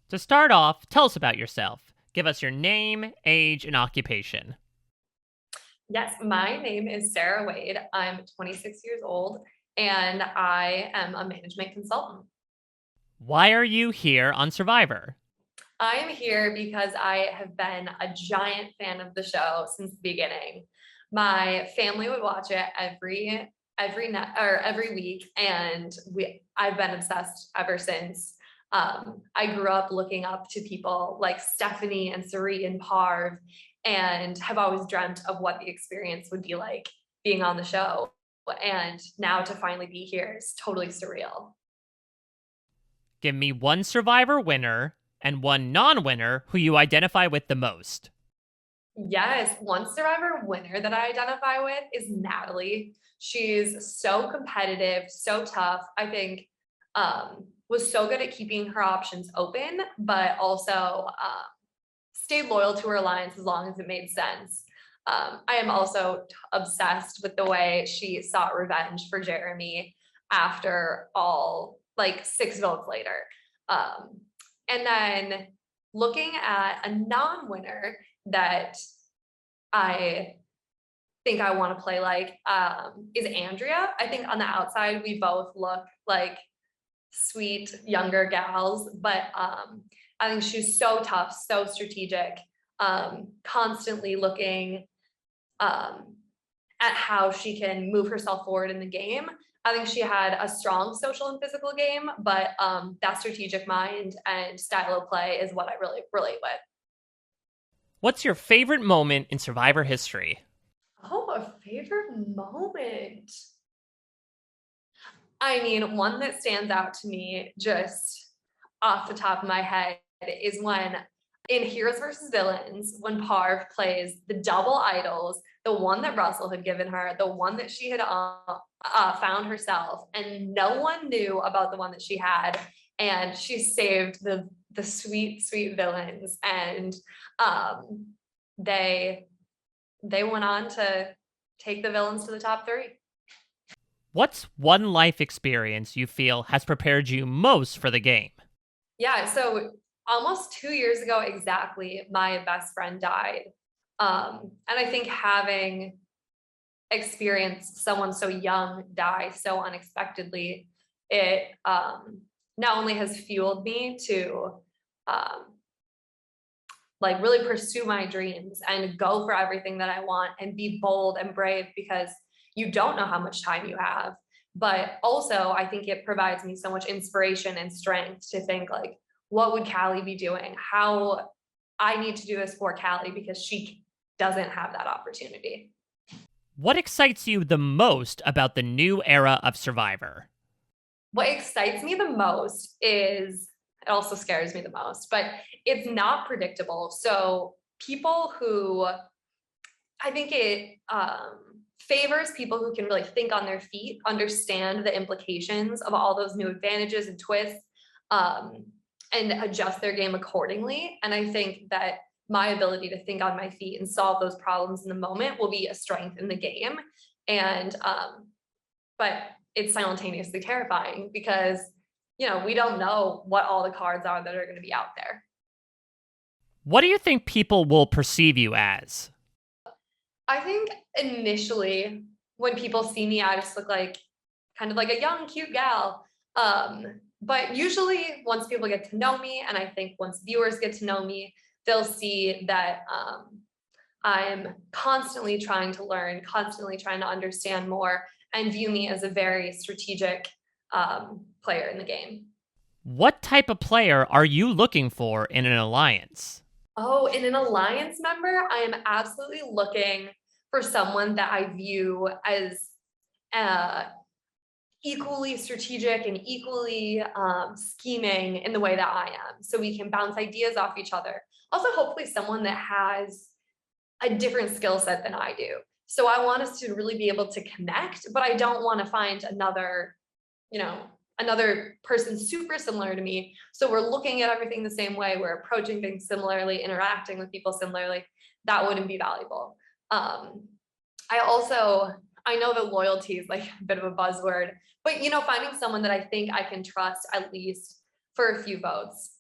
To start off, tell us about yourself. Give us your name, age, and occupation. Yes, my name is Sarah Wade. I'm 26 years old and I am a management consultant. Why are you here on Survivor? I am here because I have been a giant fan of the show since the beginning. My family would watch it every week, and I've been obsessed ever since. I grew up looking up to people like Stephanie and Sari and Parv, and have always dreamt of what the experience would be like being on the show. And now to finally be here is totally surreal. Give me one Survivor winner and one non-winner who you identify with the most. Yes, one Survivor winner that I identify with is Natalie. She's so competitive, so tough. I think was so good at keeping her options open, but also stayed loyal to her alliance as long as it made sense. I am also obsessed with the way she sought revenge for Jeremy after all, like 6 votes later. And then looking at a non-winner that I think I want to play like is Andrea. I think on the outside we both look like sweet younger gals, but I think she's so tough, so strategic, constantly looking at how she can move herself forward in the game. I think she had a strong social and physical game, but that strategic mind and style of play is what I really relate with. What's your favorite moment in Survivor history? Oh, a favorite moment. I mean, one that stands out to me just off the top of my head is when in Heroes versus Villains, when Parv plays the double idols, the one that Russell had given her, the one that she had found herself, and no one knew about the one that she had, and she saved the sweet, sweet villains, and they they went on to take the villains to the top three. What's one life experience you feel has prepared you most for the game? Yeah, so almost 2 years ago exactly, my best friend died. And I think having experienced someone so young die so unexpectedly, it not only has fueled me to um, like really pursue my dreams and go for everything that I want and be bold and brave because you don't know how much time you have. But also, I think it provides me so much inspiration and strength to think like, what would Callie be doing? How I need to do this for Callie because she doesn't have that opportunity. What excites you the most about the new era of Survivor? What excites me the most is it also scares me the most, but it's not predictable. So people who I think it favors people who can really think on their feet, understand the implications of all those new advantages and twists, um, and adjust their game accordingly. And I think that my ability to think on my feet and solve those problems in the moment will be a strength in the game. And but it's simultaneously terrifying because we don't know what all the cards are that are going to be out there. What do you think people will perceive you as? I think initially when people see me, I just look like kind of like a young, cute gal. But usually once people get to know me, and I think once viewers get to know me, they'll see that I'm constantly trying to learn, constantly trying to understand more, and view me as a very strategic player in the game. What type of player are you looking for in an alliance? Oh, in an alliance member, I am absolutely looking for someone that I view as uh, equally strategic and equally scheming in the way that I am. So we can bounce ideas off each other. Also, hopefully, someone that has a different skill set than I do. So I want us to really be able to connect, but I don't want to find you know, another person super similar to me. So we're looking at everything the same way. We're approaching things similarly, interacting with people similarly. That wouldn't be valuable. I know that loyalty is like a bit of a buzzword, but finding someone that I think I can trust at least for a few votes.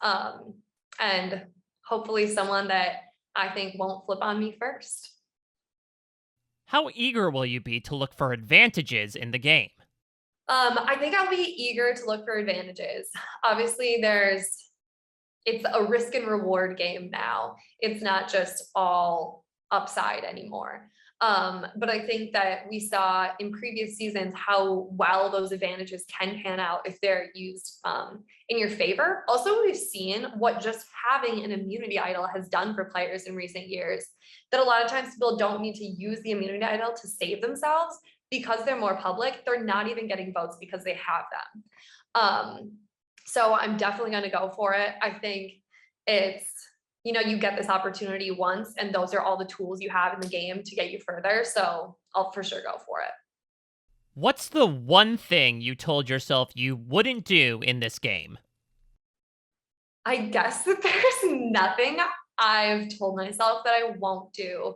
and hopefully someone that I think won't flip on me first. How eager will you be to look for advantages in the game? I think I'll be eager to look for advantages. Obviously, it's a risk and reward game now. It's not just all upside anymore. But I think that we saw in previous seasons how well those advantages can pan out if they're used in your favor. Also, we've seen what just having an immunity idol has done for players in recent years. That a lot of times people don't need to use the immunity idol to save themselves because they're more public. They're not even getting votes because they have them. So I'm definitely going to go for it. I think it's, you get this opportunity once, and those are all the tools you have in the game to get you further. So I'll for sure go for it. What's the one thing you told yourself you wouldn't do in this game? I guess that there's nothing I've told myself that I won't do.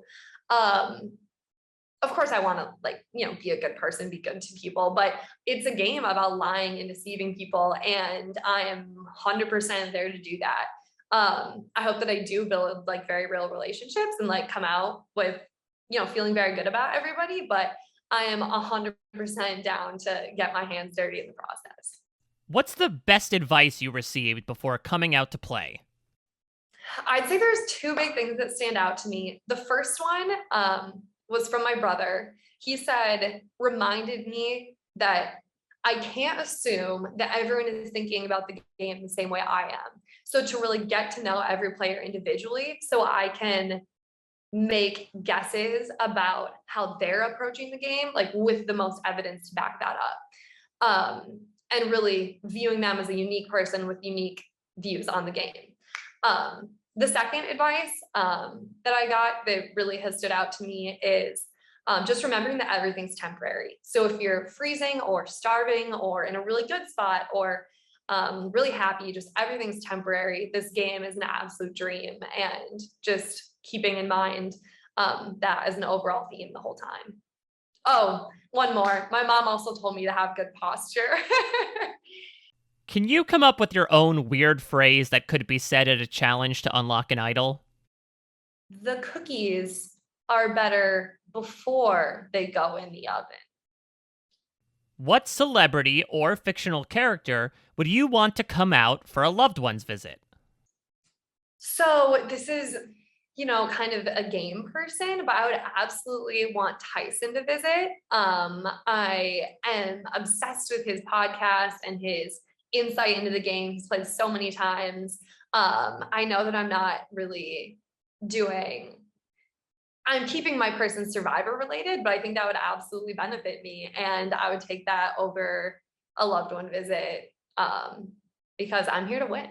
Of course I want to be a good person, be good to people, but it's a game about lying and deceiving people. And I am 100% there to do that. I hope that I do build very real relationships and come out with, feeling very good about everybody, but I am 100% down to get my hands dirty in the process. What's the best advice you received before coming out to play? I'd say there's two big things that stand out to me. The first one, was from my brother. He reminded me that I can't assume that everyone is thinking about the game the same way I am. So to really get to know every player individually, so I can make guesses about how they're approaching the game, with the most evidence to back that up. And really viewing them as a unique person with unique views on the game. The second advice that I got that really has stood out to me is just remembering that everything's temporary. So if you're freezing or starving or in a really good spot or really happy, just everything's temporary. This game is an absolute dream, and just keeping in mind that as an overall theme the whole time. Oh, one more. My mom also told me to have good posture. Can you come up with your own weird phrase that could be said at a challenge to unlock an idol? The cookies are better before they go in the oven. What celebrity or fictional character would you want to come out for a loved one's visit? So this is, kind of a game person, but I would absolutely want Tyson to visit. I am obsessed with his podcast and his insight into the game. He's played so many times. I know that I'm not really I'm keeping my person survivor related, but I think that would absolutely benefit me. And I would take that over a loved one visit because I'm here to win.